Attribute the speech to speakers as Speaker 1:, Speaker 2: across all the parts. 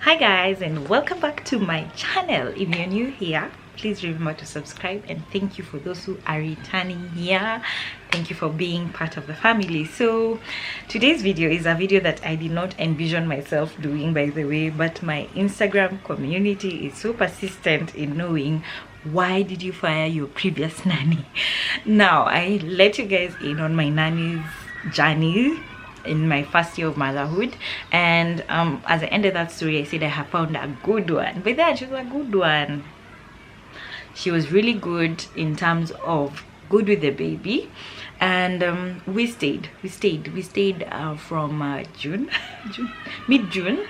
Speaker 1: Hi guys, and welcome back to my channel. If you're new here, please remember to subscribe, and thank you for those who are returning here. Thank you for being part of the family. So today's video is a video that I did not envision myself doing, by the way, but my Instagram community is so persistent in knowing why did you fire your previous nanny. Now I let you guys in on my nanny's journey in my first year of motherhood, and as I ended that story, I said I have found a good one. But then she was a good one. She was really good in terms of good with the baby, and we stayed from mid-June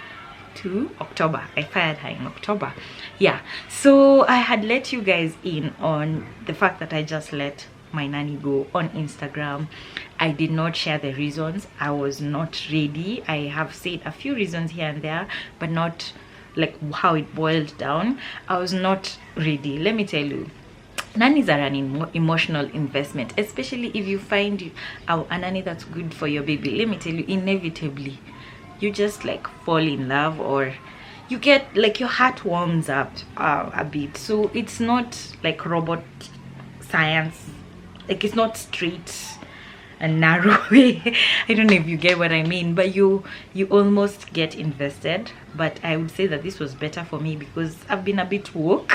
Speaker 1: to October. I fired her in October. Yeah, so I had let you guys in on the fact that I just let my nanny go on Instagram. I did not share the reasons. I was not ready. I have said a few reasons here and there, but not like how it boiled down. I was not ready. Let me tell you, nannies are an emotional investment, especially if you find a nanny that's good for your baby. Let me tell you, inevitably you just like fall in love, or you get like your heart warms up a bit. So it's not like robot science, like it's not straight and narrow way. I don't know if you get what I mean, but you almost get invested. But I would say that this was better for me because I've been a bit woke.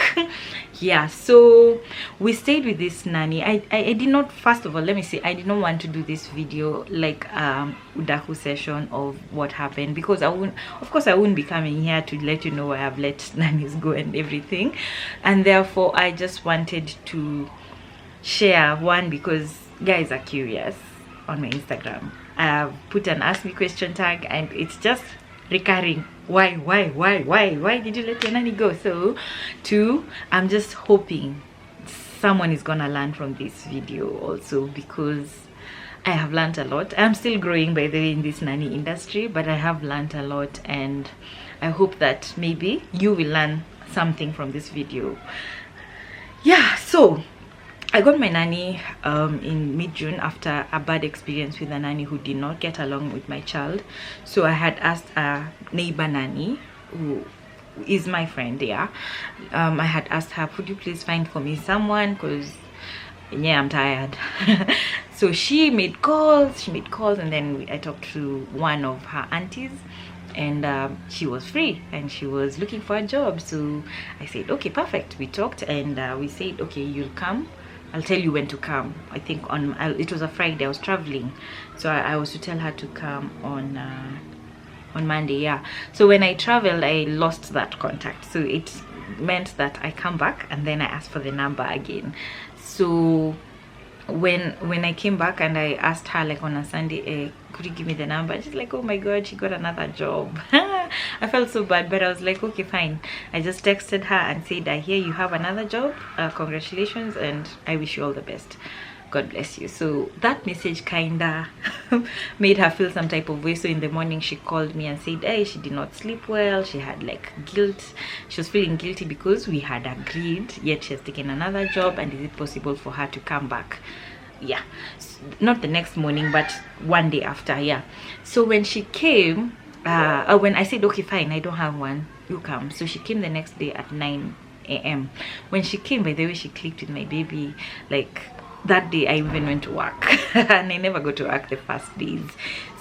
Speaker 1: Yeah, so we stayed with this nanny. I did not, first of all, let me say, I did not want to do this video like udaku session of what happened, because I wouldn't be coming here to let you know I have let nannies go and everything. And therefore I just wanted to share one, because guys are curious. On my Instagram I have put an ask me question tag, and it's just recurring. Why did you let your nanny go? So two, I'm just hoping someone is gonna learn from this video also, because I have learned a lot. I'm still growing, by the way, in this nanny industry, but I have learned a lot, and I hope that maybe you will learn something from this video. Yeah, so I got my nanny in mid-June after a bad experience with a nanny who did not get along with my child. So I had asked a neighbor nanny who is my friend there. I had asked her, could you please find for me someone, because yeah, I'm tired. So she made calls, and then I talked to one of her aunties, and she was free and she was looking for a job. So I said, okay, perfect. We talked, and we said, okay, you'll come, I'll tell you when to come. I think it was a Friday, I was traveling, so I was to tell her to come on Monday. Yeah, so when I traveled, I lost that contact, so it meant that I come back and then I asked for the number again. So when I came back and I asked her like on a Sunday, could you give me the number? And she's like, oh my god, she got another job. I felt so bad, but I was like, okay, fine. I just texted her and said, I hear you have another job, congratulations, and I wish you all the best, god bless you. So that message kinda made her feel some type of way. So in the morning she called me and said, hey, she did not sleep well, she had like guilt, she was feeling guilty because we had agreed, yet she has taken another job, and is it possible for her to come back? Yeah, not the next morning, but one day after. Yeah, so when she came, when I said, okay, fine, I don't have one, you come. So she came the next day at 9 a.m. When she came, by the way, she clicked with my baby. Like that day I even went to work and I never go to work the first days.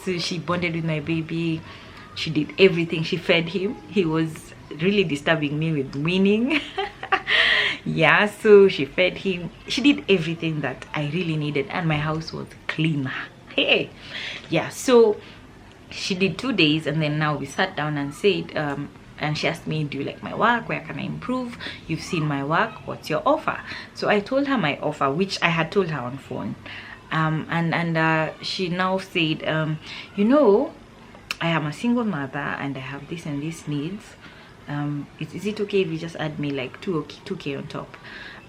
Speaker 1: So she bonded with my baby, she did everything, she fed him. He was really disturbing me with weaning. Yeah, so she fed him, she did everything that I really needed, and my house was clean. Hey, yeah, so she did 2 days, and then now we sat down and said, and she asked me, do you like my work, where can I improve, you've seen my work, what's your offer? So I told her my offer, which I had told her on phone, and she now said, you know, I am a single mother and I have this and this needs. Is it okay if you just add me like 2k on top?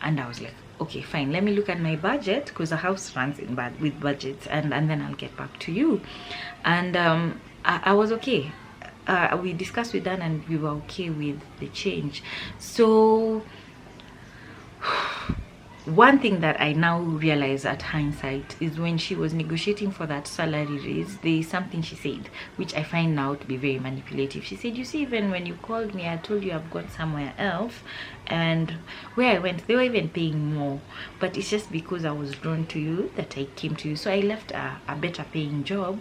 Speaker 1: And I was like, okay, fine, let me look at my budget, because the house runs with budgets, and then I'll get back to you. And I was okay. We discussed with Dan and we were okay with the change. So one thing that I now realize at hindsight is when she was negotiating for that salary raise, there is something she said which I find now to be very manipulative. She said, you see, even when you called me, I told you I've gone somewhere else, and where I went, they were even paying more, but it's just because I was drawn to you that I came to you. So I left a better paying job,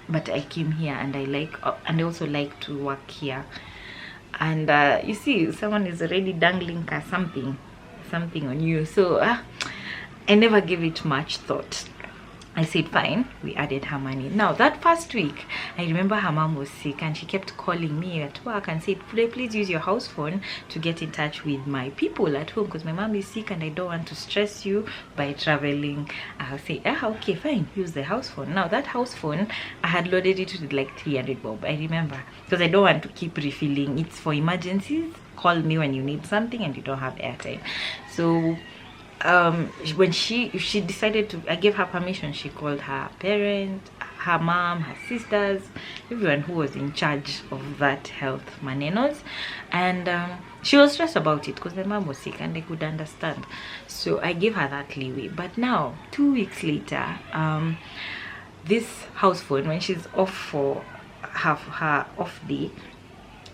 Speaker 1: but I came here, and I also like to work here. And you see, someone is already dangling something on you. So I never gave it much thought. I said fine. We added her money. Now that first week, I remember her mom was sick, and she kept calling me at work and said, could I please use your house phone to get in touch with my people at home, because my mom is sick and I don't want to stress you by traveling. I'll say, okay, fine, use the house phone. Now that house phone, I had loaded it with like 300 bob, I remember, because I don't want to keep refilling. It's for emergencies. Call me when you need something and you don't have airtime. So when she decided to, I gave her permission. She called her parents, her mom, her sisters, everyone who was in charge of that health manenos, and she was stressed about it because my mom was sick, and they could understand. So I gave her that leeway. But now 2 weeks later, this house phone, when she's off for her off day,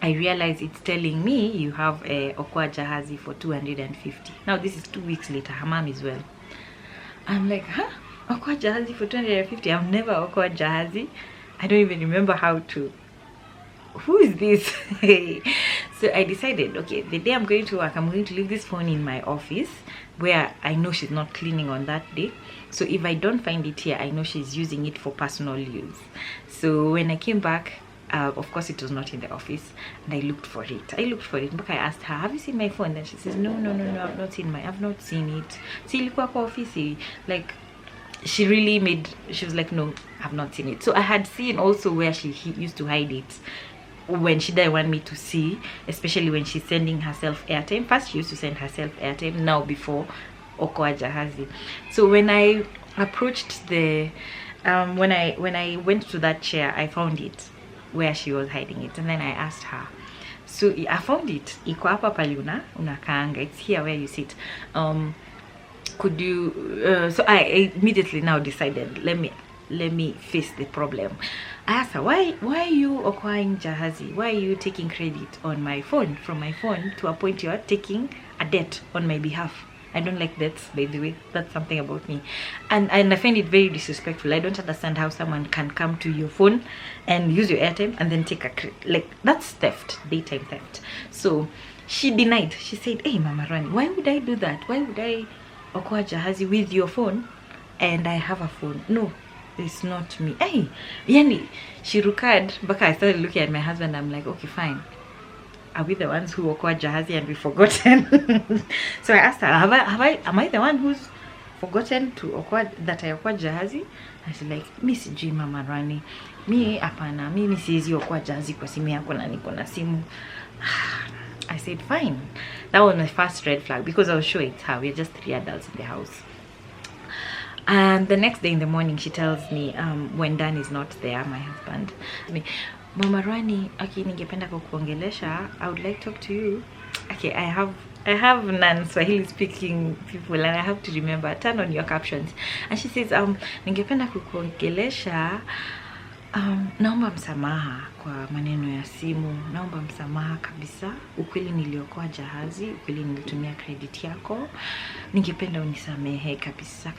Speaker 1: I realize it's telling me you have a Okoa Jahazi for 250. Now this is 2 weeks later. Her mom is well. I'm like, huh? Okoa Jahazi for 250? I've never Okoa Jahazi. I don't even remember how to. Who is this? So I decided, okay, the day I'm going to work, I'm going to leave this phone in my office where I know she's not cleaning on that day. So if I don't find it here, I know she's using it for personal use. So when I came back, of course it was not in the office, and I looked for it. But I asked her, have you seen my phone? Then she says, no, I've not seen it. See, office, like she was like, no, I've not seen it. So I had seen also where she used to hide it when she didn't want me to see, especially when she's sending herself airtime. First she used to send herself airtime, now before Okoa Jahazi. So when I approached the when I went to that chair, I found it where she was hiding it, and then I asked her. So I found it. Iko hapa pale unakaanga. It's here where you sit. Could you? So I immediately now decided, let me face the problem. I asked her, why are you acquiring Jahazi? Why are you taking credit on my phone, from my phone, to a point you are taking a debt on my behalf? I don't like debts, by the way. That's something about me, and I find it very disrespectful. I don't understand how someone can come to your phone and use your airtime and then take a like, that's theft, daytime theft. So she denied. She said, hey Mama Rani, why would I do that? Why would I acquire Jahazi with your phone and I have a phone? No, it's not me. Hey, yani she rukad. But I started looking at my husband. I'm like, okay, fine. Are we the ones who acquired Jahazi and we've forgotten? So I asked her, am I the one who's forgotten to acquire that I acquired Jahazi? And she's like, Miss G Mama Rani, mi apana, mi siwezi acquire Jahazi kwa simu yako na niko na simu. I said fine. That was my first red flag, because I was sure it's her. We're just 3 adults in the house. And the next day in the morning, she tells me, when Dan is not there, my husband, Mama Rani, okay, ningependa kukuongelesha. I would like to talk to you. Okay, I have non-Swahili speaking people, and I have to remember, turn on your captions. And she says, ningependa kukuongelesha. Naomba msamaha kwa maneno ya simu. Naomba msamaha kabisa. Ukweli niliokoa Jahazi, ukweli nilitumia credit yako. Ningependa unisamehe kabisa.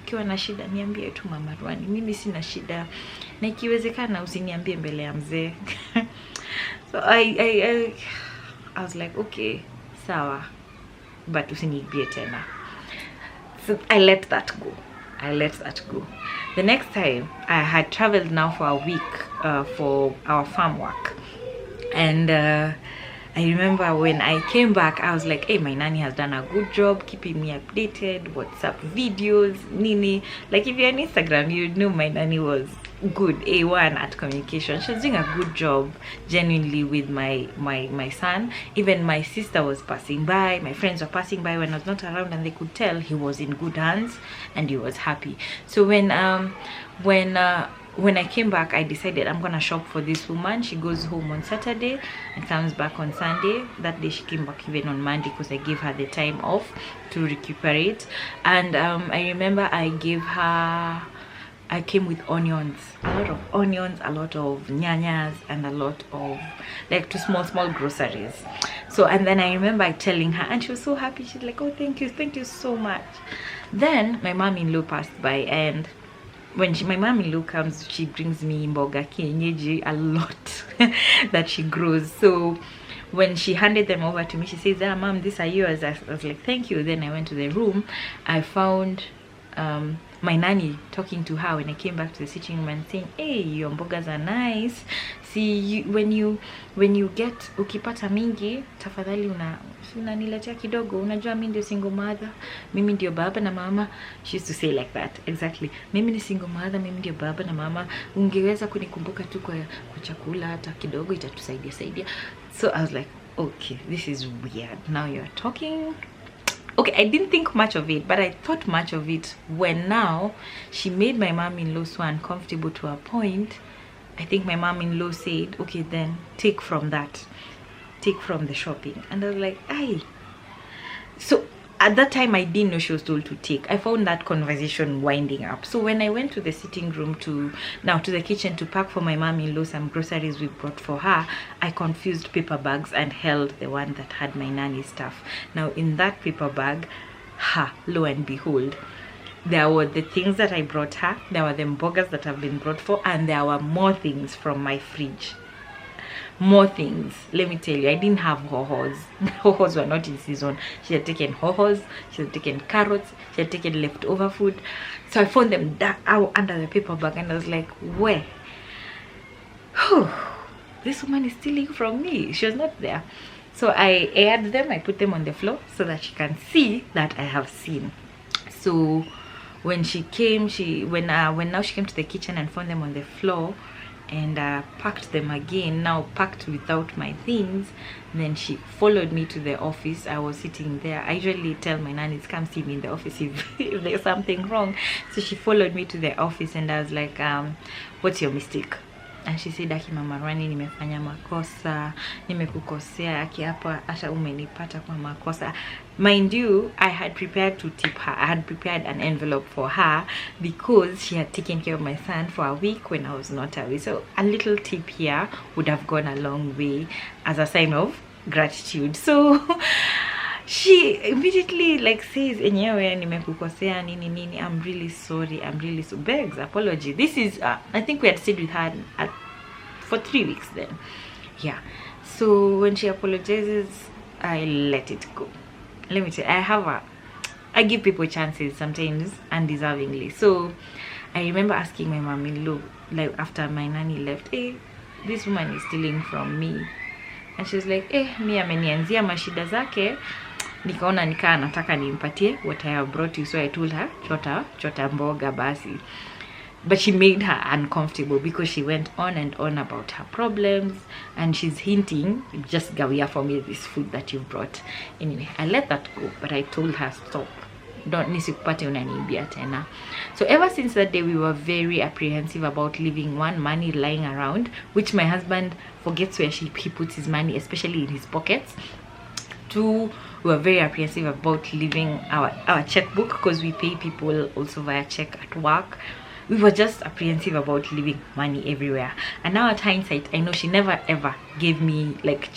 Speaker 1: Ukiwa na shida niambie tu Mama Rani. Mimi sina shida. Na ikiwezekana usiniambie mbele ya mzee. So I was like, okay, sawa. But usiniibie tena. So I let that go. The next time, I had traveled now for a week for our farm work, and I remember when I came back, I was like, hey, my nanny has done a good job keeping me updated, WhatsApp videos, Nini. Like, if you're on Instagram, you know my nanny was good, A1 at communication. She was doing a good job genuinely with my son. Even my sister was passing by, my friends were passing by when I was not around, and they could tell he was in good hands and he was happy. So when when I came back, I decided I'm gonna shop for this woman. She goes home on Saturday and comes back on Sunday. That day she came back even on Monday because I gave her the time off to recuperate. And I remember I came with onions, a lot of onions, a lot of nyanyas, and a lot of like two small groceries. So, and then I remember telling her, and she was so happy. She's like, oh, thank you so much. Then my mom-in-law passed by, and when my mom-in-law comes, she brings me mboga kienyeji, a lot that she grows. So when she handed them over to me, she says, ah, mom, these are yours. I was like, thank you. Then I went to the room. I found my nanny talking to her when I came back to the sitting room and saying, hey, your mbogas are nice. See, when you get ukipata mingi, tafadhali unaniletea kidogo. Unajua mimi ndio single mother, mimi ndio baba na mama. She used to say like that, exactly. Mimi ni single mother, mimi ndio baba na mama. Ungeweza kunikumbuka tu kwa chakula hata kidogo, itatusaidia. So I was like, okay, this is weird. Now you're talking. Okay, I didn't think much of it, but I thought much of it when now she made my mom-in-law so uncomfortable to a point. I think my mom-in-law said, okay, then take from that, take from the shopping. And I was like, aye. So at that time I didn't know she was told to take. I found that conversation winding up. So when I went to the sitting room to the kitchen to pack for my mom-in-law some groceries we brought for her, I confused paper bags and held the one that had my nanny stuff. Now in that paper bag, lo and behold, there were the things that I brought her, there were the mbogas that have been brought for, and there were more things from my fridge. More things. Let me tell you, I didn't have hohos. Hohos were not in season. She had taken hohos, she had taken carrots, she had taken leftover food. So I found them out under the paper bag, and I was like, where? This woman is stealing from me. She was not there. So I aired them, I put them on the floor so that she can see that I have seen. So when she came, when now she came to the kitchen and found them on the floor and packed them again, now packed without my things, then she followed me to the office. I was sitting there. I usually tell my nannies, come see me in the office if there's something wrong. So she followed me to the office and I was like, what's your mistake? And she said, aki mama Rani, nimefanya makosa, nimekukosea, aki hapa hata umenipata kwa makosa. Mind you, I had prepared to tip her. I had prepared an envelope for her because she had taken care of my son for a week when I was not away. So a little tip here would have gone a long way as a sign of gratitude. So she immediately like says, enyewe nimekukosea nini, I'm really sorry, begs apology. This is I think we had stayed with her for 3 weeks then. Yeah, so when she apologizes, I let it go. Let me tell you, I give people chances sometimes undeservingly. So I remember asking my mom-in-law, like after my nanny left, hey, this woman is stealing from me. And she was like, mi amenianzia mashida zake, nikaona nikaa nataka nimpatie what I have brought you. So I told her, chota mboga basi. But she made her uncomfortable because she went on and on about her problems, and she's hinting, just gawia for me this food that you've brought. Anyway, I let that go, but I told her, stop, don't nisikupate unaniibia tena. So ever since that day, we were very apprehensive about leaving one, money lying around, which my husband forgets where he puts his money, especially in his pockets. 2, we were very apprehensive about leaving our checkbook because we pay people also via check at work. We were just apprehensive about leaving money everywhere. And now at hindsight, I know she never ever gave me like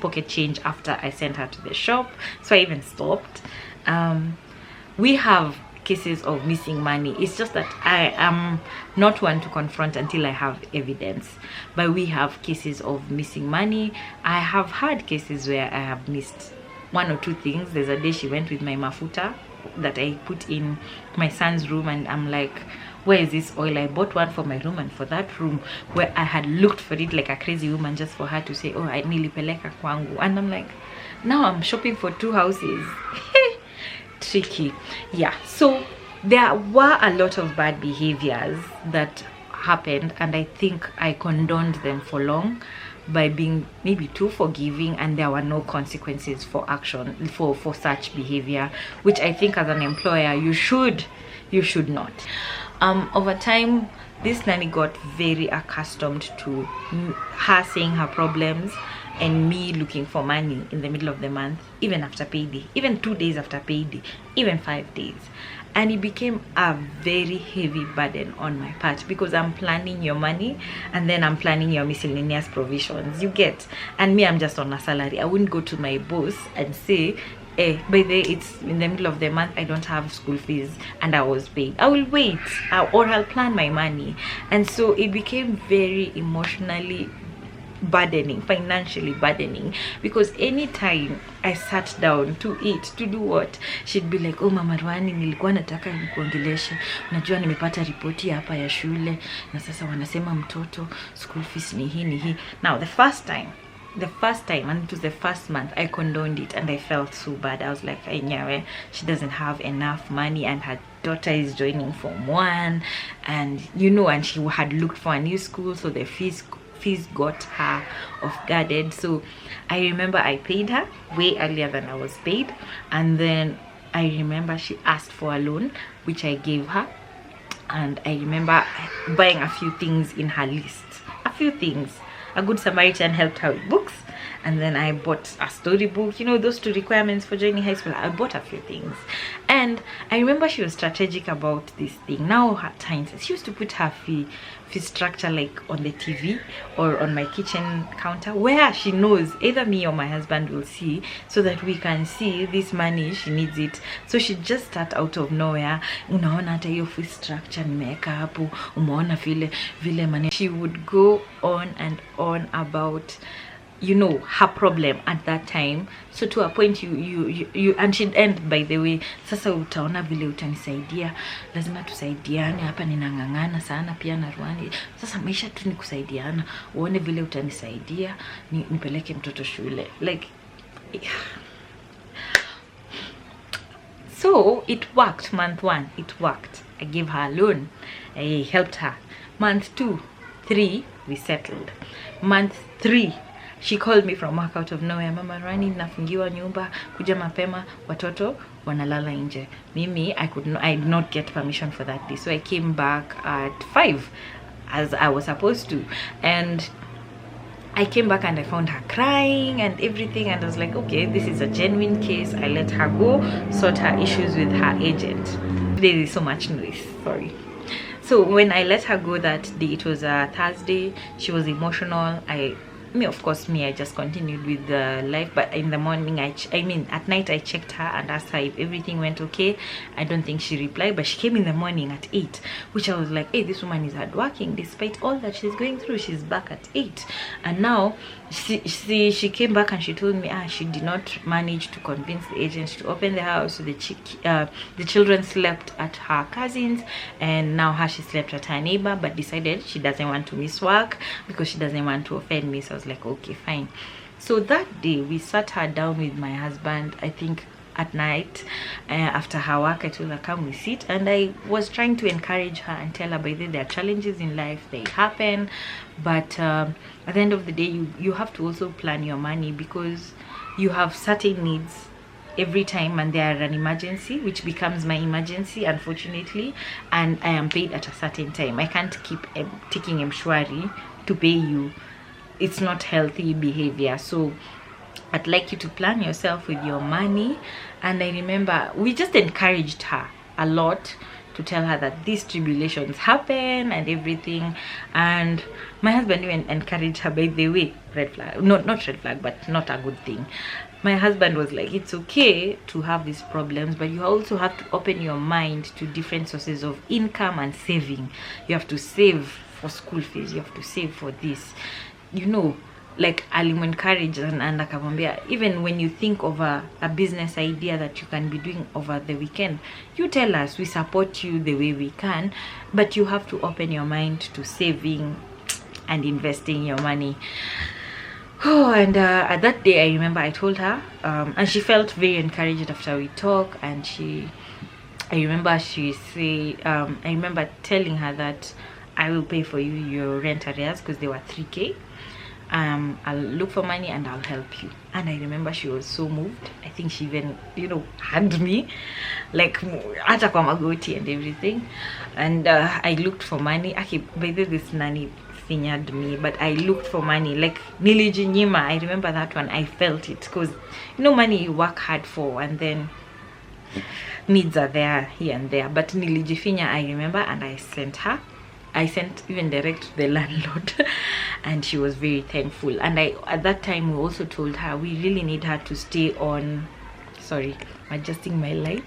Speaker 1: pocket change after I sent her to the shop, so I even stopped. We have cases of missing money. It's just that I am not one to confront until I have evidence, but we have cases of missing money. I have had cases where I have missed 1 or 2 things. There's a day she went with my mafuta that I put in my son's room, and I'm like, where is this oil? I bought one for my room and for that room, where I had looked for it like a crazy woman just for her to say, oh, I nilipeleka kwangu. And I'm like, now I'm shopping for 2 houses. Tricky. Yeah, so there were a lot of bad behaviors that happened, and I think I condoned them for long by being maybe too forgiving, and there were no consequences for action for such behavior, which I think as an employer you should not. Over time, this nanny got very accustomed to her saying her problems and me looking for money in the middle of the month, even after payday, even 2 days after payday, even 5 days. And it became a very heavy burden on my part, because I'm planning your money and then I'm planning your miscellaneous provisions, you get. And me, I'm just on a salary. I wouldn't go to my boss and say, hey, by the way, it's in the middle of the month, I don't have school fees and I was paid. I will wait, or I'll plan my money. And so it became very emotionally burdening, financially burdening, because anytime I sat down to eat, to do what, she'd be like, oh mama Rwani, nilikuwa nataka nikuongeleshe, unajua nimepata ripoti hapa ya shule na sasa wanasema mtoto school fees ni hii. Now the first time, and it was the first month, I condoned it and I felt so bad. I was like, I know she doesn't have enough money and her daughter is joining Form 1, and you know, and she had looked for a new school, so the fees got her off guarded. So I remember I paid her way earlier than I was paid, and then I remember she asked for a loan, which I gave her. And I remember buying a few things in her list, a few things. A good Samaritan helped her with books, and then I bought a storybook, you know, those 2 requirements for joining high school. I bought a few things, and I remember she was strategic about this thing. Now at times she used to put her fee structure like on the TV or on my kitchen counter, where she knows either me or my husband will see, so that we can see this money, she needs it. So she just start out of nowhere, unaona hata hiyo fee structure nimeweka hapo, umeona vile money. She would go on and on about, you know, her problem at that time. So to a point you and she'd end, by the way, sasa utaona vile utanisaidia, lazima tusaidiane hapa, ninangangana sana pia na Rwani, sasa maisha tu ni kusaidiana, uone vile utanisaidia nipeleke mtoto shule, like so it worked. Month 1 it worked. I gave her a loan, I helped her. Month 2, 3 we settled. Month 3 she called me from work out of nowhere, mama Rani, nafungiwa nyumba, kuja mapema, watoto wanalala nje. Mimi, I did not get permission for that day, so I came back at 5 as I was supposed to, and I came back and I found her crying and everything, and I was like, okay, this is a genuine case. I let her go, sort her issues with her agent. There is so much noise, sorry. So when I let her go that day, it was a Thursday, she was emotional. I just continued with the life, but in the morning at night I checked her and asked her if everything went okay. I don't think she replied, but she came in the morning at 8, which I was like, hey, this woman is hardworking. Despite all that she's going through, she's back at 8. And now she came back and she told me she did not manage to convince the agent to open the house, so the children slept at her cousins, and now she slept at her neighbor, but decided she doesn't want to miss work because she doesn't want to offend me. So I was like, okay, fine. So that day we sat her down with my husband, I think at night, after her work. I told her, come we sit, and I was trying to encourage her and tell her, by the way, there are challenges in life, they happen, but at the end of the day, you have to also plan your money, because you have certain needs every time, and they are an emergency, which becomes my emergency, unfortunately, and I am paid at a certain time. I can't keep taking mshwari to pay you. It's not healthy behavior. So I'd like you to plan yourself with your money. And I remember we just encouraged her a lot to tell her that these tribulations happen and everything. And my husband even encouraged her, by the way, red flag, not red flag, but not a good thing. My husband was like, it's okay to have these problems, but you also have to open your mind to different sources of income and saving. You have to save for school fees, you have to save for this, you know. Like encourage and akamwambia, even when you think of a business idea that you can be doing over the weekend, you tell us, we support you the way we can, but you have to open your mind to saving and investing your money. Oh, and at that day I remember I told her, and she felt very encouraged after we talked, and I remember telling her that I will pay for you your rent arrears, because they were 3K. I'll look for money and I'll help you. And I remember she was so moved. I think she even, you know, hugged me, like hata kwa magoti and everything. And I looked for money. Okay, by the way, this nanny fingered me, but I looked for money, like nilijinyima. I remember that one. I felt it, because you know, money you work hard for, and then needs are there here and there. But nilijifinya, I remember, and I sent her. I sent even direct to the landlord and she was very thankful. And at that time we also told her we really need her to stay on, sorry, I'm adjusting my light.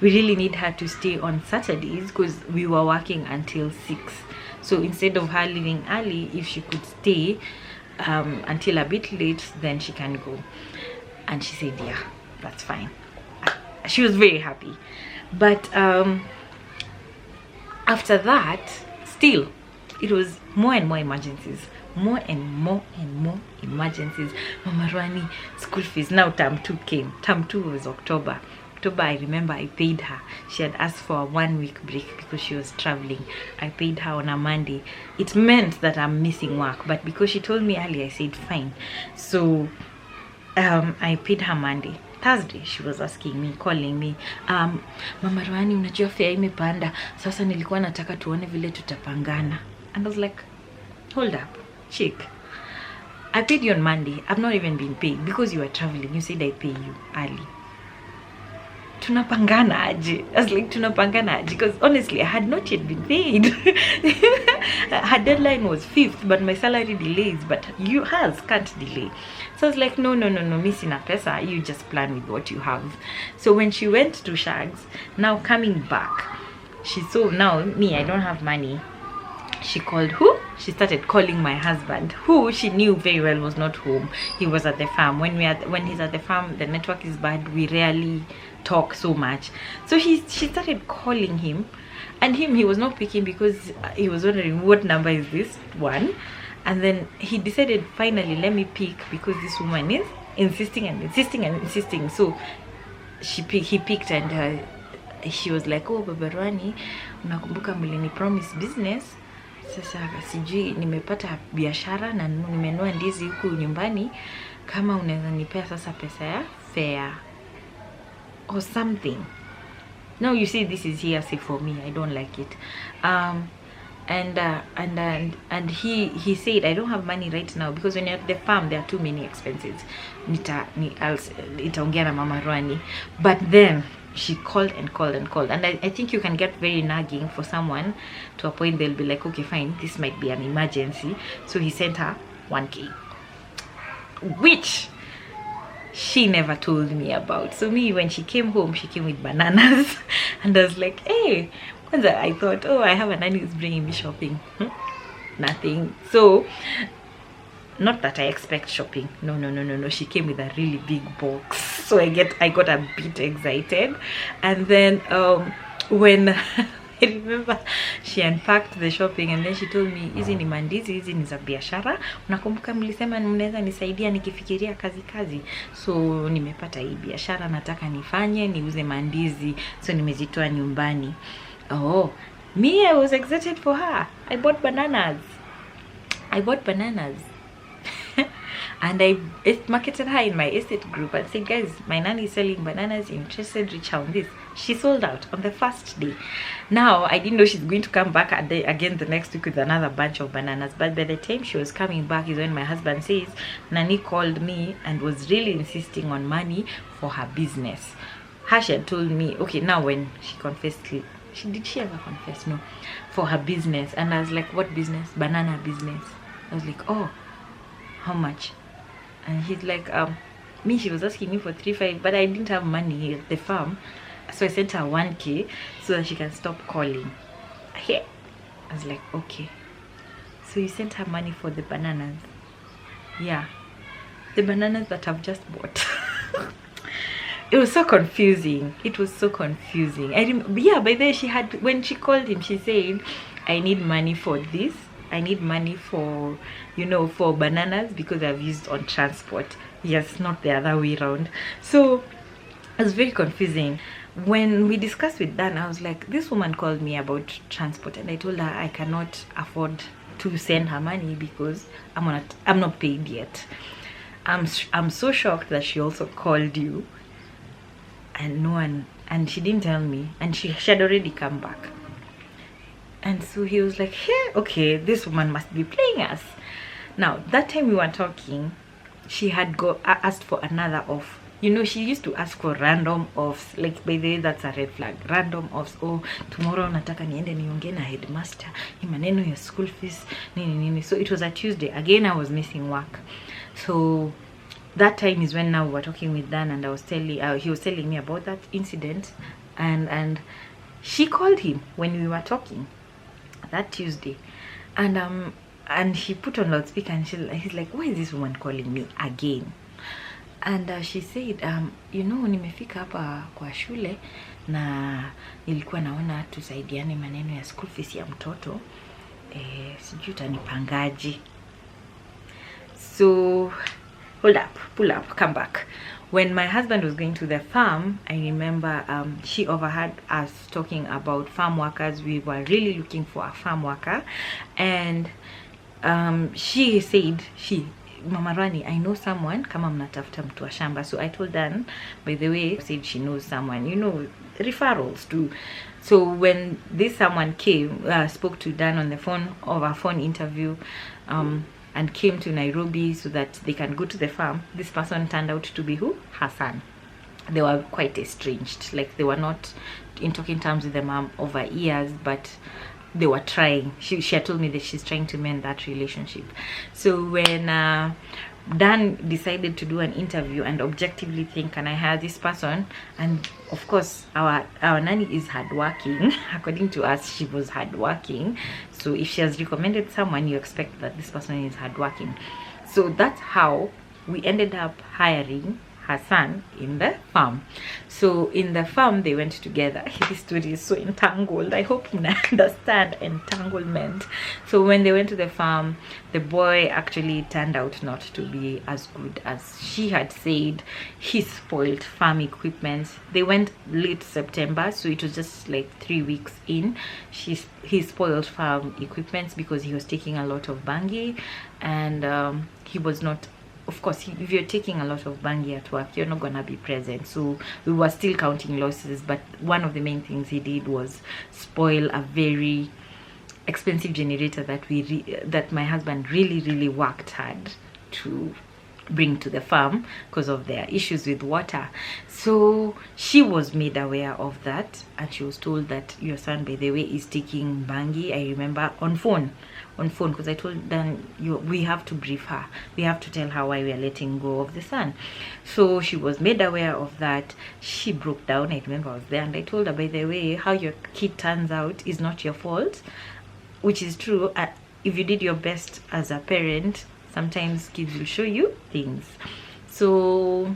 Speaker 1: We really need her to stay on Saturdays because we were working until 6. So instead of her leaving early, if she could stay until a bit late, then she can go. And she said, yeah, that's fine. She was very happy. But after that, still, it was more and more emergencies. More and more emergencies. Mama Rwani, school fees. Now term 2 came. Term 2 was October. I remember I paid her. She had asked for a 1-week break because she was traveling. I paid her on a Monday. It meant that I'm missing work, but because she told me early, I said fine. So I paid her Monday. Thursday she was asking me, calling me, Mama Rwani, unajua fare imepanda, sasa nilikuwa nataka tuone vile tutapangana. And I was like, hold up, chick, I paid you on Monday. I've not even been paid because you were traveling. You said I pay you early. Tunapangana aje? I was like, tunapangana aje? Because honestly, I had not yet been paid. Her deadline was 5th, but my salary delays, but hers can't delay. So I was like, no, missing a pesa, you just plan with what you have. So when she went to Shags, now coming back, she saw, now me, I don't have money. She called who? She started calling my husband, who she knew very well was not home. He was at the farm. When he's at the farm, the network is bad. We rarely talk so much. So she started calling him, and he was not picking because he was wondering what number is this one. And then he decided, finally, let me pick, because this woman is insisting and insisting and insisting. So he picked, and she was like, oh, Baba Rwani, unakumbuka mlini promise business. Sasa sijui nimepata biashara na nimenunua ndizi huku nyumbani, kama unaweza nipea sasa pesa ya fare or something. Now you see, this is hearsay for me. I don't like it. And he said, I don't have money right now because when you're at the farm there are too many expenses. Nitaongea na Mama Rwani. But then she called and called and called, and I think you can get very nagging for someone to a point they'll be like, okay fine, this might be an emergency. So he sent her 1K, which she never told me about. So me, when she came home, she came with bananas and I was like, hey, I thought, oh, I have a nanny who's bringing me shopping. Nothing. So not that I expect shopping. No. She came with a really big box. So I got a bit excited. And then when I remember she unpacked the shopping, and then she told me, hizi ni mandizi, hizi ni za biashara. Unakumbuka mlisema mnaweza nisaidia nikifikiria kazi. So nimepata hii biashara, nataka nifanye, niuze mandizi. So nimezitoa nyumbani. Oh, me, I was excited for her. I bought bananas. And I marketed her in my estate group and said, guys, my nanny is selling bananas, interested, reach out on this. She sold out on the first day. Now, I didn't know she's going to come back again the next week with another bunch of bananas. But by the time she was coming back is when my husband says, Nanny called me and was really insisting on money for her business. She had told me, okay, now when she confessed, did she ever confess? No. For her business. And I was like, what business? Banana business. I was like, oh, how much? And he's like, me, she was asking me for 3.5, but I didn't have money at the farm. So I sent her 1K so that she can stop calling. I was like, okay. So you sent her money for the bananas. Yeah. The bananas that I've just bought. It was so confusing. It was so confusing. Yeah, by then when she called him, she said, I need money for this. I need money for, for bananas because I've used on transport. Yes, not the other way around. So it was very confusing. When we discussed with Dan, I was like, this woman called me about transport, and I told her I cannot afford to send her money because I'm not paid yet. I'm so shocked that she also called you and no one, and she didn't tell me, and she had already come back. And so he was like, hey, okay, this woman must be playing us. Now that time we were talking, she had asked for another off. You know, she used to ask for random offs. Like, by the way, that's a red flag. Random offs. Oh, tomorrow nataka niende niongee na headmaster, ni maneno ya school fees, nini. So it was a Tuesday. Again, I was missing work. So that time is when now we were talking with Dan, and I was telling he was telling me about that incident, and she called him when we were talking that Tuesday, and he put on loudspeaker, and he's like, why is this woman calling me again? And she said, you know, nimefika hapa kwa shule na nilikuwa naona tusaidiane maneno ya school fees ya mtoto, sijui utanipangaje. So hold up, pull up, come back. When my husband was going to the farm, I remember she overheard us talking about farm workers. We were really looking for a farm worker, and she said, Mama Rani, I know someone, kama mnatafuta mtu wa shamba. So I told Dan, by the way, said she knows someone, you know, referrals too. So when this someone came, spoke to Dan on the phone, of a phone interview, and came to Nairobi so that they can go to the farm, this person turned out to be who? Her son. They were quite estranged. Like, they were not in talking terms with the mom over years, but they were trying. She had told me that she's trying to mend that relationship. So when Dan decided to do an interview and objectively think, can I hire this person? And of course, our nanny is hardworking. According to us, she was hardworking. So if she has recommended someone, you expect that this person is hardworking. So that's how we ended up hiring her son in the farm. So in the farm, they went together. This story is so entangled. I hope you understand entanglement. So when they went to the farm, the boy actually turned out not to be as good as she had said. He spoiled farm equipment. They went late September, so it was just like 3 weeks in. He spoiled farm equipment because he was taking a lot of bangi, and he was not. Of course, if you're taking a lot of bangi at work, you're not gonna be present. So we were still counting losses, but one of the main things he did was spoil a very expensive generator that my husband really worked hard to bring to the farm because of their issues with water. So she was made aware of that, and she was told that your son, by the way, is taking bangi. I remember on phone, because I told Dan, we have to brief her, we have to tell her why we are letting go of the son. So she was made aware of that. She broke down. I remember I was there, and I told her, by the way, how your kid turns out is not your fault, which is true. If you did your best as a parent, sometimes kids will show you things. So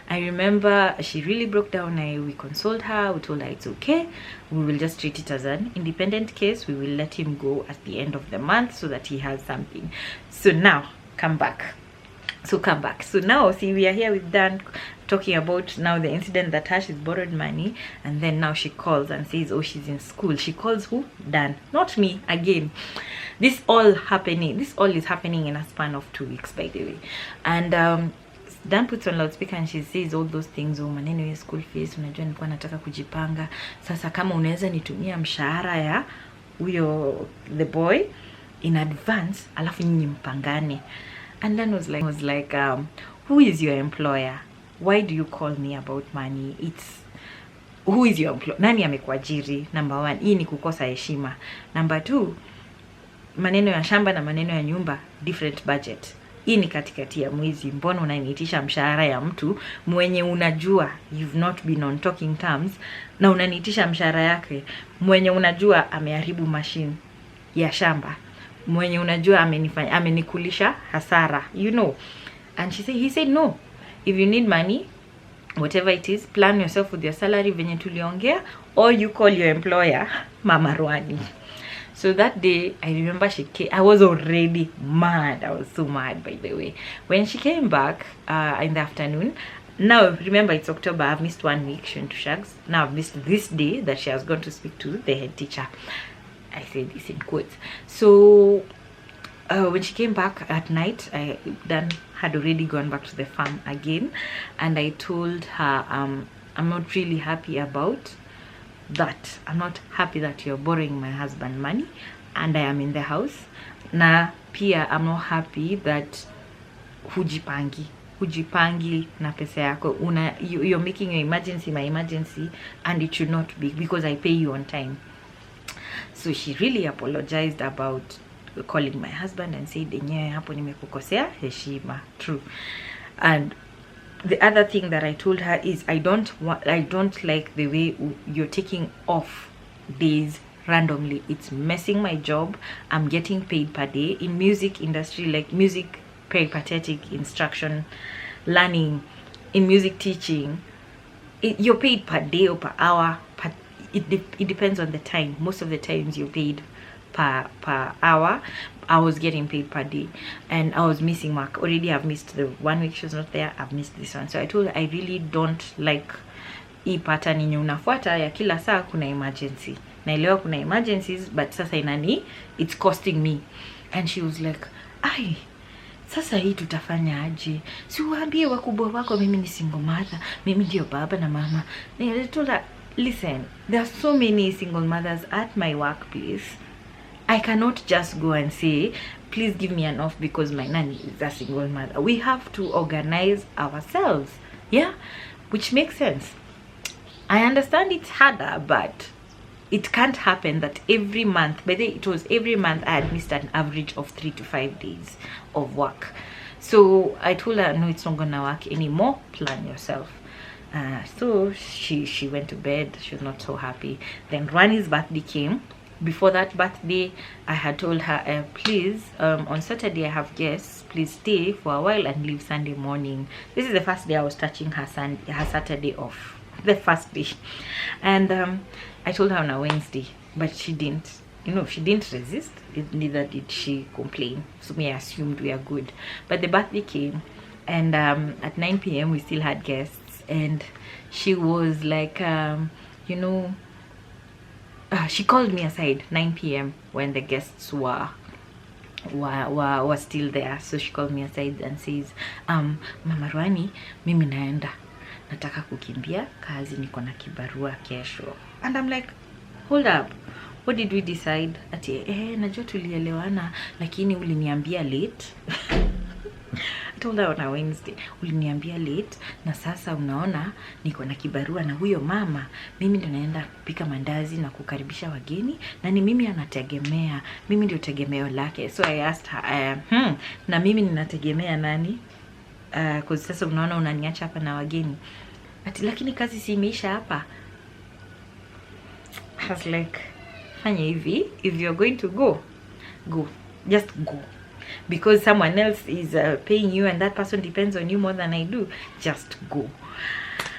Speaker 1: I remember she really broke down. We consoled her. We told her it's okay, we will just treat it as an independent case. We will let him go at the end of the month so that he has something. So now come back. So now, see, we are here with Dan talking about now the incident that Tash has borrowed money, and then now she calls and says, oh, she's in school. She calls who? Dan, not me again. This all is happening in a span of 2 weeks, by the way. And Dan puts on loudspeaker and she says all those things. Oh, maneno ya school fees, unajua nilikuwa nataka kujipanga. Sasa kama unaweza nitumia mshahara ya huyo the boy in advance, alafu nyinyi mpangane. And Dan was like, who is your employer? Why do you call me about money? Who is your employer? Nani amekuajiri? Number 1, hii ni kukosa heshima. Number 2, maneno ya shamba na maneno ya nyumba, different budget. Hii ni katikati ya mwezi. Mbona unaniitisha mshahara ya mtu mwenye unajua you've not been on talking terms, na unaniitisha mshahara yake mwenye unajua ameharibu machine ya shamba, mwenye unajua amenikulisha hasara, you know. And he said no, if you need money, whatever it is, plan yourself with your salary venye tuliongea, or you call your employer Mama Rwani. So that day, I remember she came. I was already mad. I was so mad, by the way. When she came back in the afternoon, now remember it's October, I've missed 1 week, she went to Shags. Now I've missed this day that she has gone to speak to the head teacher. I say this in quotes. So when she came back at night, I then had already gone back to the farm again, and I told her, I'm not really happy about that. I'm not happy that you're borrowing my husband money and I am in the house. Na pia I'm not happy that hujipangi na pesa yako. You're making your emergency my emergency, and it should not be, because I pay you on time. So she really apologized about calling my husband and said, enyewe hapo nimekukosea heshima. True. And the other thing that I told her is, I don't like the way you're taking off days randomly. It's messing my job. I'm getting paid per day in music industry, like music peripatetic instruction, learning, in music teaching. You're paid per day or per hour. It depends on the time. Most of the times you're paid per hour. I was getting paid per day, and I was missing mark. Already I've missed the 1 week she was not there. I've missed this one. So I told her I really don't like hii pattern yenye unafuata ya kila saa kuna emergency. Naelewa kuna emergencies, but sasa inani, it's costing me. And she was like, ai, sasa hii tutafanya aje? Si uambie wakubwa wako mimi ni single mother, mimi ndio baba na mama. I told her, listen, there are so many single mothers at my workplace. I cannot just go and say, please give me an off because my nanny is a single mother. We have to organize ourselves. Yeah, which makes sense. I understand it's harder, but it can't happen that every month. But it was every month I had missed an average of 3 to 5 days of work. So I told her, no, it's not gonna work anymore. Plan yourself. So she went to bed. She was not so happy. Then Rani's birthday came. Before that birthday, I had told her, please, on Saturday I have guests, please stay for a while and leave Sunday morning. This is the first day I was touching her Saturday off, the first day. And I told her on a Wednesday, but she didn't, she didn't resist. Neither did she complain. So me, I assumed we are good. But the birthday came, and at 9 p.m. we still had guests, and she was like, she called me aside 9 p.m. when the guests were still there. So she called me aside and says, Mama Rwani, mimi naenda, nataka kukimbia kazi, niko na kibarua kesho. And I'm like, hold up, what did we decide? Ati najua tulielewana lakini uliniambia late. I told her on a Wednesday, uliniambia late, na sasa unaona niko na kibarua na huyo mama, mimi ndo naenda kupika mandazi na kukaribisha wageni, na ni mimi anategemea, mimi ndio tegemeo lake. So I asked her, na mimi ninategemea nani? Kwa sasa unaona unaniacha hapa na wageni. Ati lakini kazi si imeisha hapa. I was like, fanya hivi, if you're going to go, just go. Because someone else is paying you and that person depends on you more than I do, just go.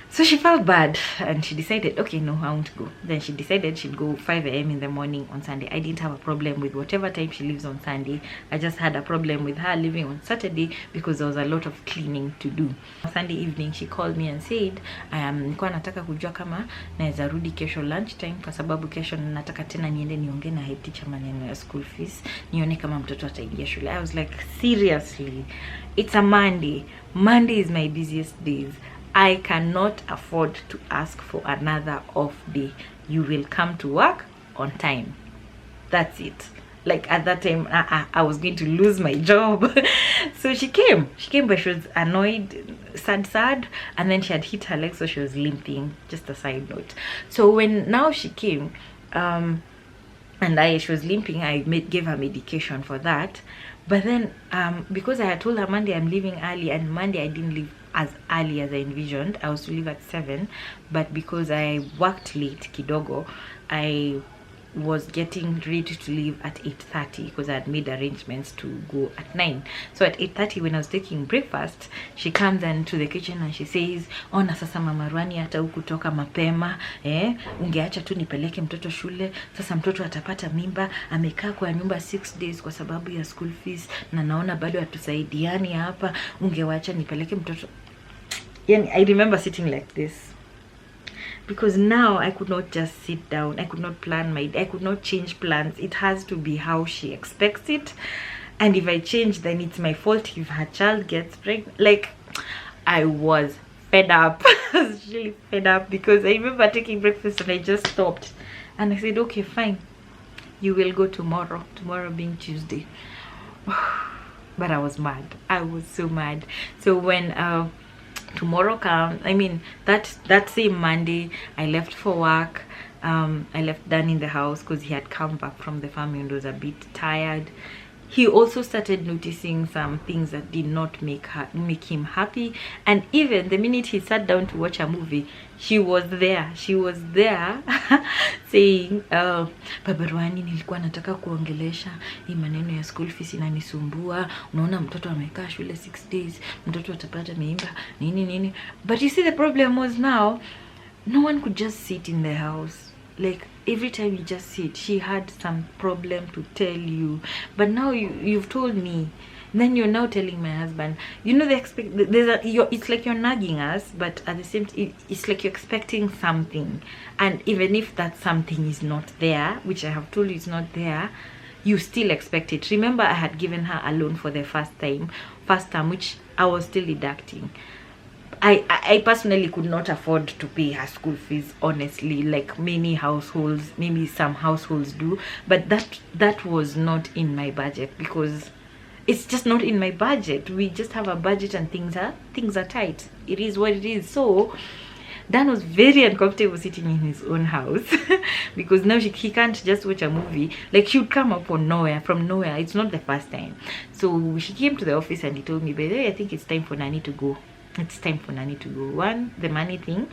Speaker 1: So she felt bad and she decided, okay, no, I won't go. Then she decided she'd go 5 a.m. in the morning on Sunday. I didn't have a problem with whatever time she leaves on Sunday. I just had a problem with her leaving on Saturday because there was a lot of cleaning to do. On Sunday evening, she called me and said, nilikuwa nataka kujua kama naweza rudi kesho lunchtime kwa sababu kesho nataka tena niende niongee na head teacher maneno ya school fees. Nione kama mtoto ataingia shule. I was like, seriously? It's a Monday. Monday is my busiest days. I cannot afford to ask for another off day. You will come to work on time. That's it. Like at that time, I was going to lose my job. So she came, but she was annoyed, sad, and then she had hit her leg, so she was limping. Just a side note. So when now she came, and she was limping, I gave her medication for that. But then, because I had told her Monday I'm leaving early, and Monday I didn't leave as early as I envisioned. I was to leave at 7, but because I worked late kidogo, I was getting ready to leave at 8:30 because I had made arrangements to go at 9. So at 8:30 when I was taking breakfast, she comes into the kitchen and she says, ona sasa Mama Rwani hata hukutoka mapema, ungeacha tu nipeleke mtoto shule, sasa mtoto atapata mimba, amekaa kwa nyumba 6 days kwa sababu ya school fees, na naona bado hatusaidiani hapa, ungewacha nipeleke mtoto. Yani, I remember sitting like this. Because now I could not just sit down. I could not plan I could not change plans. It has to be how she expects it. and if I change, then it's my fault if her child gets pregnant. Like, I was fed up. I was really fed up, because I remember taking breakfast and I just stopped and I said, okay, fine, you will go tomorrow being Tuesday. But I was mad. I was so mad. So when tomorrow comes, I mean that same Monday, I left for work. I left Dan in the house because he had come back from the farm and was a bit tired. He also started noticing some things that did not make him happy, and even the minute he sat down to watch a movie, she was there saying, baba Rwani, nilikuwa nataka kuongelesha hii maneno ya school fees inanisumbua, unaona mtoto amekaa shule 6 days, mtoto atapata mimba nini. But you see, the problem was now no one could just sit in the house. Like, every time you just sit, she had some problem to tell you. But now you've told me, then you're now telling my husband. You know, it's like you're nagging us, but at the same time, it's like you're expecting something. And even if that something is not there, which I have told you is not there, you still expect it. Remember, I had given her a loan for the first term, which I was still deducting. I personally could not afford to pay her school fees, honestly, like many households, maybe some households do, but that was not in my budget, because it's just not in my budget. We just have a budget and things are tight. It is what it is. So Dan was very uncomfortable sitting in his own house because now he can't just watch a movie. Like, she would come up from nowhere. It's not the first time. So she came to the office and he told me, by the way, I think it's time for Nanny to go. It's time for Nanny to go. One, the money thing,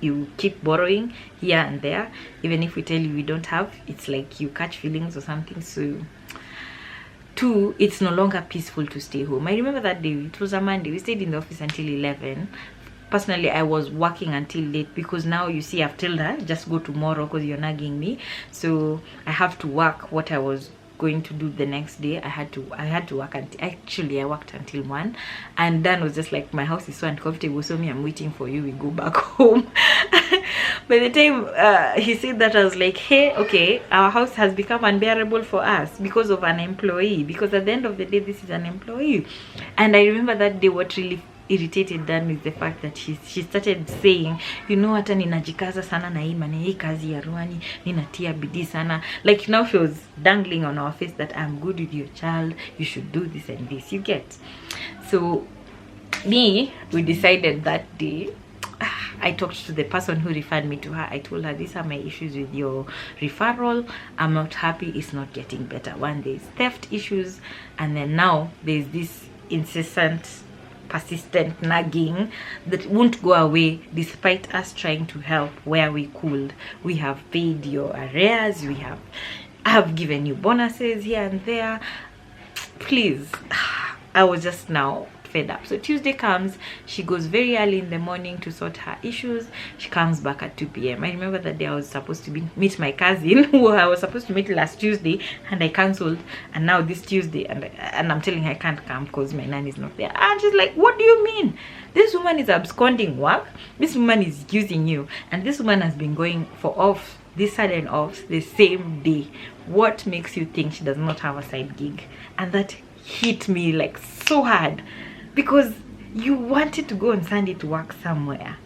Speaker 1: you keep borrowing here and there. Even if we tell you we don't have, it's like you catch feelings or something. So, two, it's no longer peaceful to stay home. I remember that day, it was a Monday. We stayed in the office until 11. Personally, I was working until late, because now you see, I've told her, just go tomorrow because you're nagging me. So I have to work what I was going to do the next day. I had to work until, actually I worked until 1, and Dan was just like, my house is so uncomfortable, so I'm waiting for you, we go back home. By the time he said that, I was like, hey, okay, our house has become unbearable for us because of an employee, because at the end of the day, this is an employee. And I remember that day, what really irritated Dan is the fact that she started saying, you know, hata ninajikaza sana na hii kazi ya Rwani, ninatia bidii sana. Like, now she was dangling on our face that I'm good with your child, you should do this and this, you get. So we decided that day, I talked to the person who referred me to her. I told her, these are my issues with your referral. I'm not happy, it's not getting better. One, there's theft issues, and then now there's this incessant, persistent nagging that won't go away despite us trying to help where we could. We have paid your arrears, I have given you bonuses here and there. Please. I was just now fed up. So Tuesday comes, she goes very early in the morning to sort her issues. She comes back at 2 p.m. I remember that day I was supposed to meet my cousin, who I was supposed to meet last Tuesday, and I cancelled. And now this Tuesday, and I'm telling her I can't come because my nanny is not there. And she's like, what do you mean? This woman is absconding work. This woman is using you. And this woman has been going for this sudden offs the same day. What makes you think she does not have a side gig? And that hit me like so hard, because you wanted to go on Sunday to work somewhere,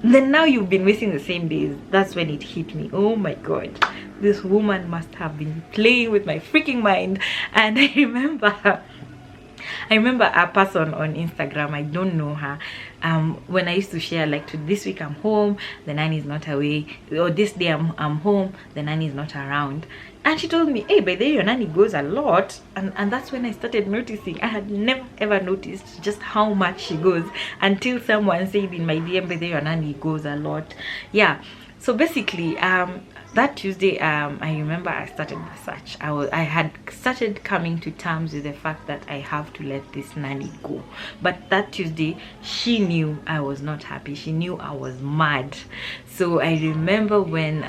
Speaker 1: then now you've been wasting the same days. That's when it hit me. Oh my god, this woman must have been playing with my freaking mind. And I remember a person on Instagram, I don't know her, when I used to share like, to this week I'm home, the nanny is not away, or this day I'm home, the nanny is not around. And she told me, hey, by the way, your nanny goes a lot. And that's when I started noticing. I had never ever noticed just how much she goes until someone said in my DM, by the way, your nanny goes a lot. Yeah. So basically, that Tuesday, I remember I started the search. I had started coming to terms with the fact that I have to let this nanny go. But that Tuesday, she knew I was not happy. She knew I was mad. So I remember when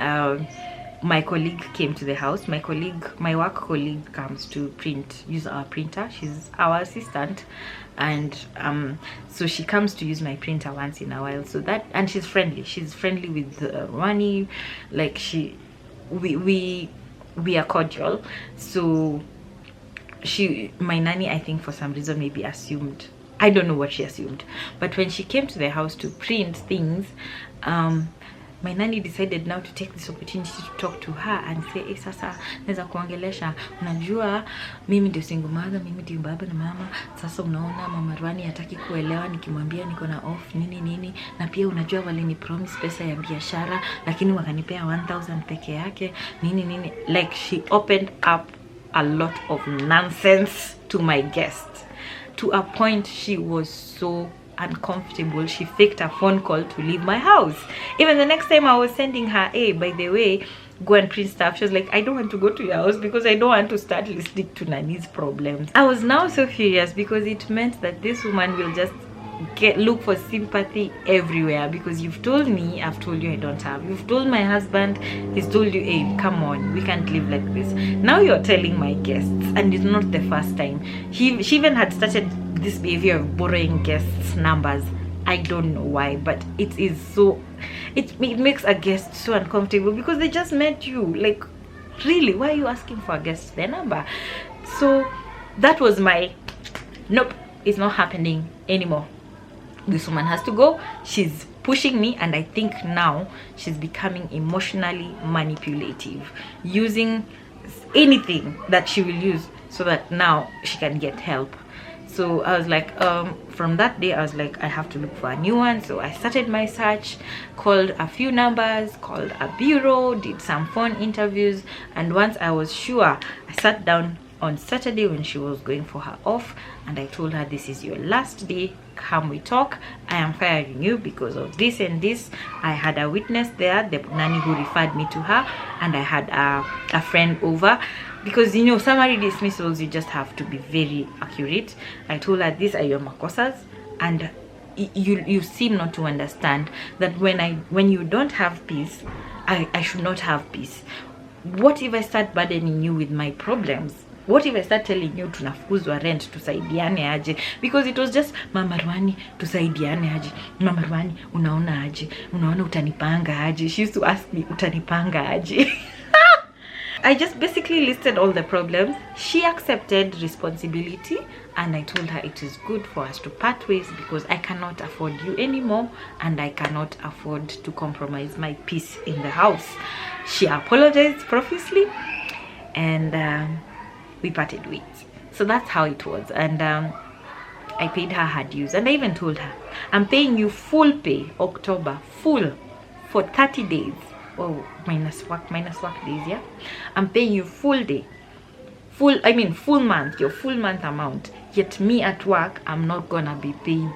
Speaker 1: my colleague came to the house. My work colleague comes to use our printer. She's our assistant, and so she comes to use my printer once in a while. So that, and she's friendly with Rani. Like, we are cordial. So my nanny, I think for some reason maybe assumed, I don't know what she assumed, but when she came to the house to print things, my nanny decided now to take this opportunity to talk to her and say, hey, sasa naweza kuongelesha, unajua mimi ndio single mother, mimi ndio baba na mama, sasa unaona mama Rwani hataki kuelewa nikimwambia niko na off nini, na pia unajua walini promise pesa ya biashara lakini wakanipea 1000 peke yake nini. Like she opened up a lot of nonsense to my guest, to a point she was so uncomfortable. She faked a phone call to leave my house. Even the next time I was sending her, hey, by the way, go and print stuff, she was like, I don't want to go to your house because I don't want to start listening to Nanny's problems. I was now so furious because it meant that this woman will just look for sympathy everywhere, because you've told me, I've told you I don't have, you've told my husband, he's told you, hey, come on, we can't live like this. Now you're telling my guests, and it's not the first time. She even had started this behavior of borrowing guests' numbers. I don't know why, but it is so, it makes a guest so uncomfortable because they just met you. Like, really, why are you asking for a guest's their number? So that was my nope, it's not happening anymore. This woman has to go. She's pushing me, and I think now she's becoming emotionally manipulative, using anything that she will use so that now she can get help. So I was like, from that day I was like, I have to look for a new one. So I started my search, called a few numbers, called a bureau, did some phone interviews, and once I was sure, I sat down on Saturday when she was going for her off, and I told her, this is your last day, come we talk, I am firing you because of this and this. I had a witness there, the nanny who referred me to her, and I had a friend over, because you know, summary dismissals, you just have to be very accurate. I told her, these are your makosas, and you seem not to understand that when you don't have peace, I should not have peace. What if I start burdening you with my problems? What if I start telling you tunafukuzwa rent, tusaidiane aje? Because it was just, Mama Rwani, tusaidiane aje? Mama Rwani, unaona aje? Unaona utanipanga aje? She used to ask me, utanipanga aje? I just basically listed all the problems. She accepted responsibility, and I told her it is good for us to part ways because I cannot afford you anymore, and I cannot afford to compromise my peace in the house. She apologized profusely, and we parted ways. So that's how it was. And I paid her dues, and I even told her, I'm paying you full pay, October, full, for 30 days. Oh, minus work days, yeah. I'm paying you full day, full month, your full month amount. Yet me at work, I'm not gonna be paid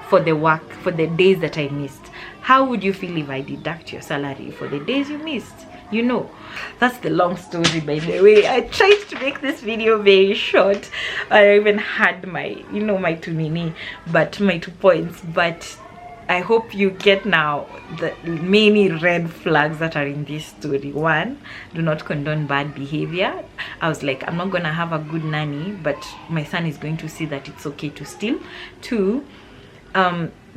Speaker 1: for the work, for the days that I missed. How would you feel if I deduct your salary for the days you missed? You know, that's the long story, by the way. I tried to make this video very short. I even had my, you know, my 2 points, but I hope you get now the many red flags that are in this story. 1, do not condone bad behavior. I was like, I'm not gonna have a good nanny, but my son is going to see that it's okay to steal. 2,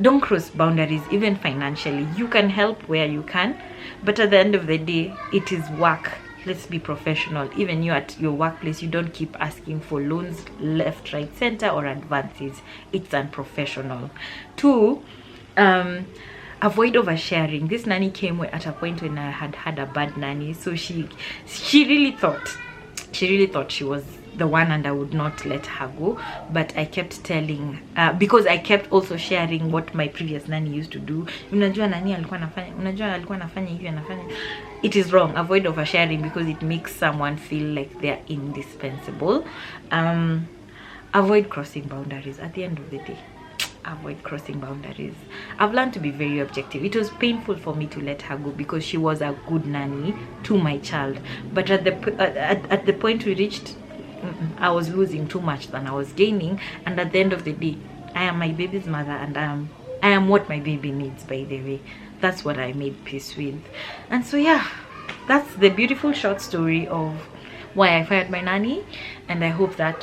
Speaker 1: don't cross boundaries, even financially. You can help where you can, but at the end of the day, it is work. Let's be professional. Even you at your workplace, you don't keep asking for loans left, right, center, or advances. It's unprofessional. 2, avoid oversharing. This nanny came at a point when I had a bad nanny, so she really thought she was the one, and I would not let her go. But I kept telling, because I kept also sharing what my previous nanny used to do. Unajua nani alikuwa anafanya, unajua alikuwa anafanya hivi, anafanya. It is wrong. Avoid oversharing because it makes someone feel like they're indispensable. Avoid crossing boundaries. At the end of the day, avoid crossing boundaries. I've learned to be very objective. It was painful for me to let her go because she was a good nanny to my child, but at the point we reached, I was losing too much than I was gaining, and at the end of the day, I am my baby's mother, and I am what my baby needs, by the way. That's what I made peace with. And so yeah, that's the beautiful short story of why I fired my nanny, and I hope that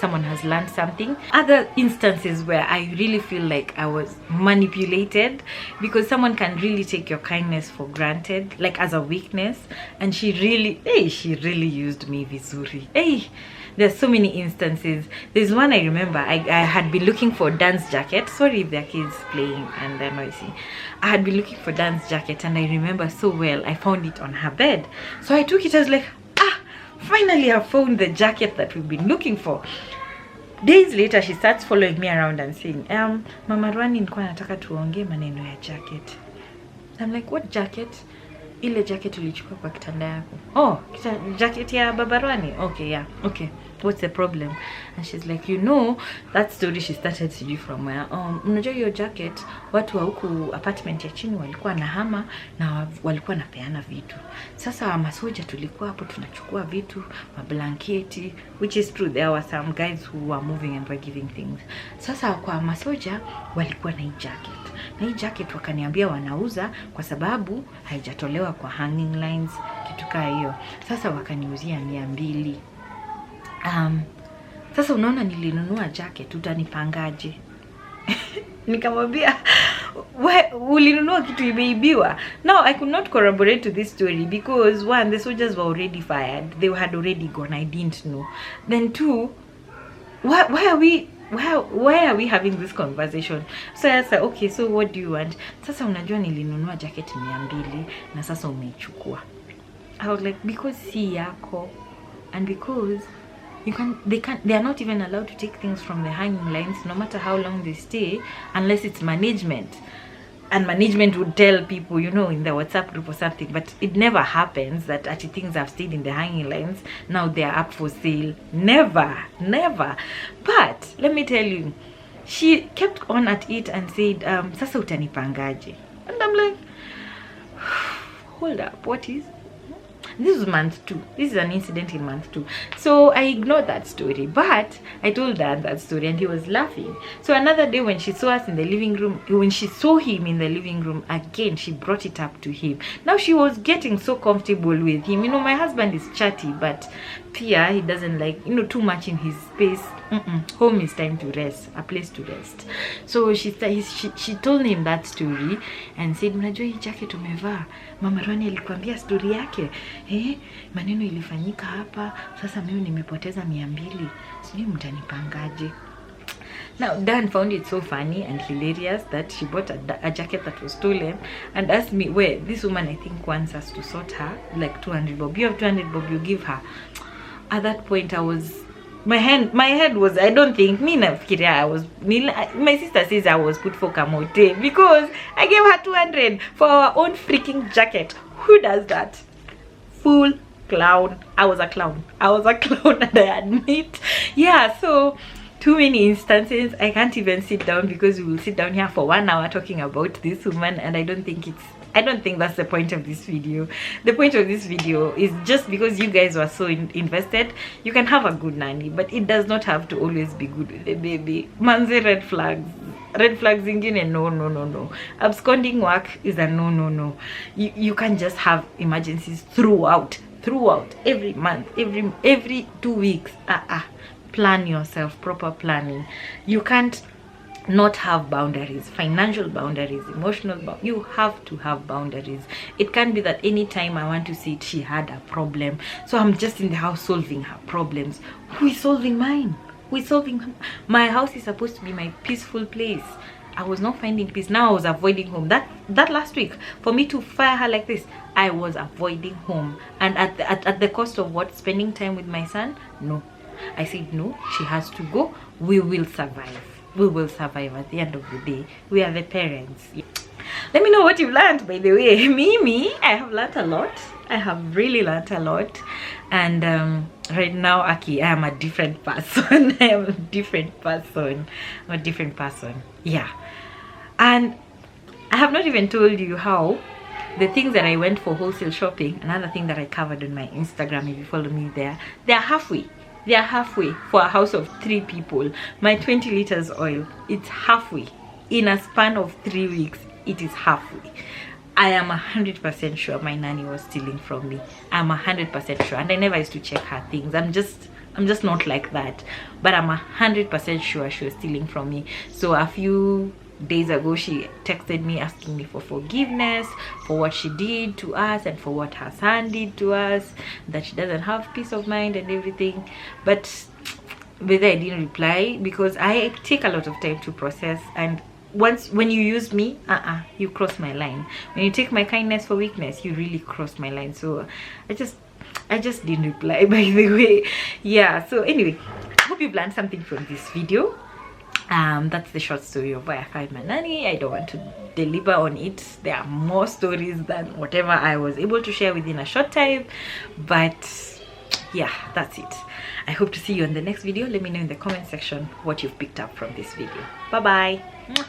Speaker 1: someone has learned something. Other instances where I really feel like I was manipulated, because someone can really take your kindness for granted, like as a weakness, and she really used me vizuri. Hey, There's so many instances. There's one I remember. I had been looking for dance jacket. Sorry if there are kids playing and they're noisy. I had been looking for dance jacket, and I remember so well I found it on her bed. So I took it. I was like, finally I found the jacket that we've been looking for. Days later she starts following me around and saying, Mama Rwani, nilikuwa nataka tuongee maneno ya jacket. I'm like, what jacket? Ile jacket ulichukua kwa kitanda yako. Oh, jacket ya Baba Rwani. Okay, yeah. Okay. What's the problem? And she's like, you know, that story she started to do from where, unajua hiyo jacket, watu wa huku apartment ya chini walikuwa na hama na walikuwa napeana vitu. Sasa masoja tulikuwa hapo tunachukua vitu, mablanketi, which is true. There were some guys who were moving and were giving things. Sasa kwa masoja walikuwa na hii jacket. Na hii jacket wakaniambia wanauza kwa sababu haijatolewa kwa hanging lines, kitu kama hiyo. Sasa wakaniuzia 200. Sasa unaona nilinunua jacket, utanipangaje? Nikamwambia, ulinunua kitu imeibiwa. Now I could not corroborate to this story because one, the soldiers were already fired. They had already gone. I didn't know. Then two, why are we having this conversation? So I said, okay, so what do you want? Sasa unajua nilinunua jacket 200 na sasa umeichukua. I was like, because si yako, and because they are not even allowed to take things from the hanging lines no matter how long they stay, unless it's management, and management would tell people, you know, in the WhatsApp group or something. But it never happens that actually things have stayed in the hanging lines, now they are up for sale. Never. But let me tell you, she kept on at it and said, sasa utanipangaje? And I'm like, hold up, what is? This is month 2. This is an incident in month 2. So I ignored that story, but I told Dad that story and he was laughing. So another day when she saw us in the living room, when she saw him in the living room again, she brought it up to him. Now she was getting so comfortable with him. You know, my husband is chatty, but Pia, he doesn't like, you know, too much in his space. Home is time to rest, a place to rest. So she told him that story and said, unajua hii jacket umevaa, Mama Rwani alikuambia story yake. Maneno ilifanyika hapa, sasa mimi nimepoteza 200. Sijui mtanipangaje. Now Dan found it so funny and hilarious that she bought a jacket that was stolen and asked me, where this woman I think wants us to sort her like 200 bob. You have 200 bob, you give her. At that point I was, my head was, I don't think my sister says I was put for kamote because I gave her 200 for our own freaking jacket. Who does that? Full clown. I was a clown and I admit. Yeah, so too many instances. I can't even sit down because we will sit down here for 1 hour talking about this woman, and I don't think that's the point of this video. The point of this video is just because you guys were so invested, you can have a good nanny, but it does not have to always be good with the baby. Manze, red flags ingine, no. Absconding work is a no. You can't just have emergencies throughout every month, every 2 weeks. Plan yourself, proper planning. You can't not have boundaries, financial boundaries, emotional boundaries. You have to have boundaries. It can't be that anytime I want to see it, she had a problem, so I'm just in the house solving her problems. Who is solving mine? My house is supposed to be my peaceful place. I was not finding peace. Now I was avoiding home. That last week, for me to fire her like this, I was avoiding home, and at the cost of what? Spending time with my son? No. I said no, she has to go. We will survive. At the end of the day. We are the parents. Let me know what you've learned, by the way. Me, I have learned a lot. I have really learned a lot. And right now, Aki, I am a different person. I'm a different person. Yeah. And I have not even told you how the things that I went for wholesale shopping, another thing that I covered on my Instagram, if you follow me there, they're halfway for a house of 3 people. My 20 liters oil, it's halfway. In a span of 3 weeks, it is halfway. I am 100% sure my nanny was stealing from me. I'm 100% sure, and I never used to check her things. I'm just not like that. But I'm 100% sure she was stealing from me. So a few days ago she texted me asking me for forgiveness for what she did to us and for what her son did to us, that she doesn't have peace of mind and everything. But whether I didn't reply, because I take a lot of time to process, and when you use me, you cross my line. When you take my kindness for weakness, you really cross my line. So I just didn't reply, by the way. Yeah, so anyway, I hope you've learned something from this video. That's the short story of why I fired my nanny. I don't want to deliver on it. There are more stories than whatever I was able to share within a short time, but yeah, that's it. I hope to see you in the next video. Let me know in the comment section what you've picked up from this video. Bye bye.